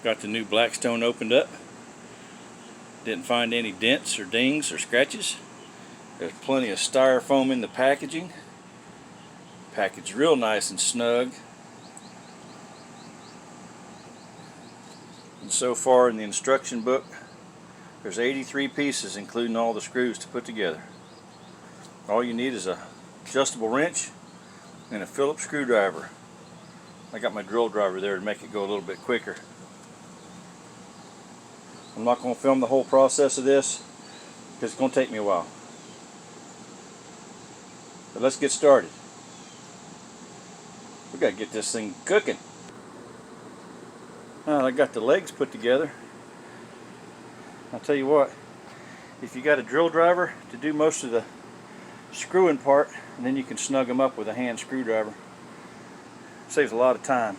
Got the new Blackstone opened up. Didn't find any dents or dings or scratches. There's plenty of styrofoam in the packaging. Packaged real nice and snug. And so far in the instruction book, there's 83 pieces, including all the screws to put together. All you need is a adjustable wrench and a Phillips screwdriver. I got my drill driver there to make it go a little bit quicker. I'm not going to film the whole process of this because it's going to take me a while. But let's get started. We got to get this thing cooking. Now I got the legs put together. I'll tell you what, if you got a drill driver to do most of the screwing part, and then you can snug them up with a hand screwdriver. Saves a lot of time.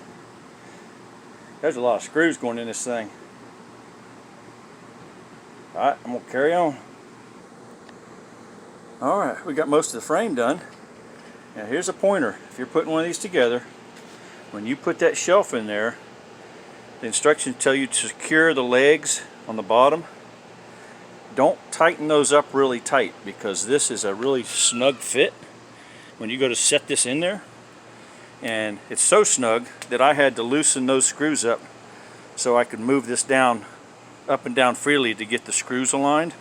There's a lot of screws going in this thing. Alright, I'm going to carry on. Alright, we got most of the frame done. Now here's a pointer. If you're putting one of these together, when you put that shelf in there, the instructions tell you to secure the legs on the bottom. Don't tighten those up really tight because this is a really snug fit when you go to set this in there. And it's so snug that I had to loosen those screws up so I could move this down, up and down freely to get the screws aligned.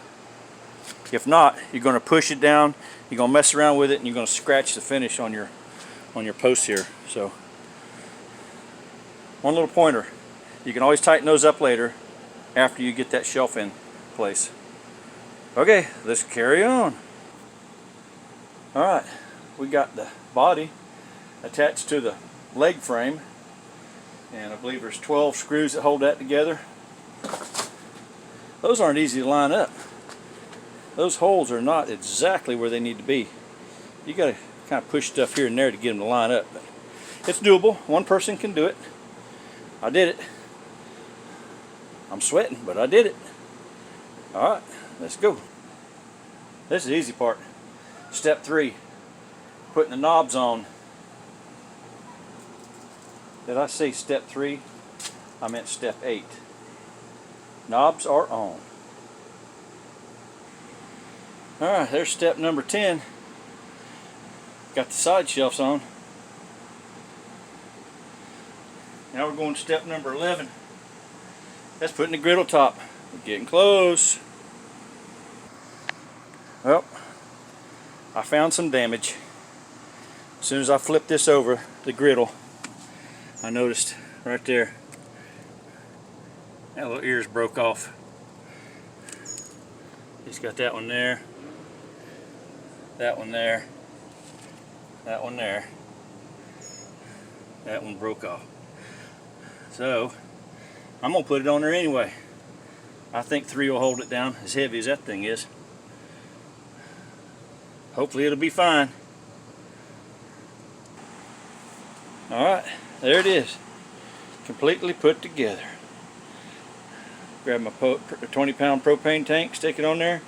If not, you're going to push it down, you're going to mess around with it, and you're going to scratch the finish on your posts here. So, one little pointer. You can always tighten those up later after you get that shelf in place. Okay, let's carry on. Alright, we got the body attached to the leg frame, and I believe there's 12 screws that hold that together. Those aren't easy to line up. Those holes are not exactly where they need to be. You got to kind of push stuff here and there to get them to line up. But it's doable. One person can do it. I did it. I'm sweating, but I did it. Alright, let's go. This is the easy part. Step 3. Putting the knobs on. Did I say step 3? I meant step 8. Knobs are on. Alright, there's step number 10. Got the side shelves on. Now we're going to step number 11. That's putting the griddle top. We're getting close. Well, I found some damage. As soon as I flipped this over the griddle, I noticed right there that little ears broke off. Just got that one there, that one there, that one there. That one broke off. So I'm gonna put it on there anyway. I think 3 will hold it down, as heavy as that thing is. Hopefully it'll be fine. Alright, there it is. Completely put together. Grab my 20-pound propane tank, stick it on there.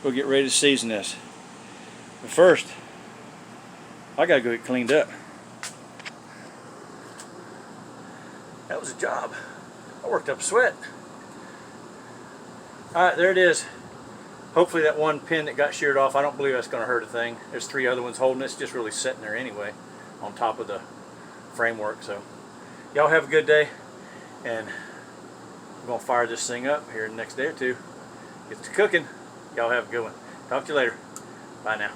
We'll get ready to season this. But first, I gotta go get cleaned up. That was a job. I worked up a sweat. Alright, there it is. Hopefully that one pin that got sheared off, I don't believe that's going to hurt a thing. There's 3 other ones holding it. It's just really sitting there anyway on top of the framework. So y'all have a good day, and we're going to fire this thing up here in the next day or two. Get to cooking. Y'all have a good one. Talk to you later. Bye now.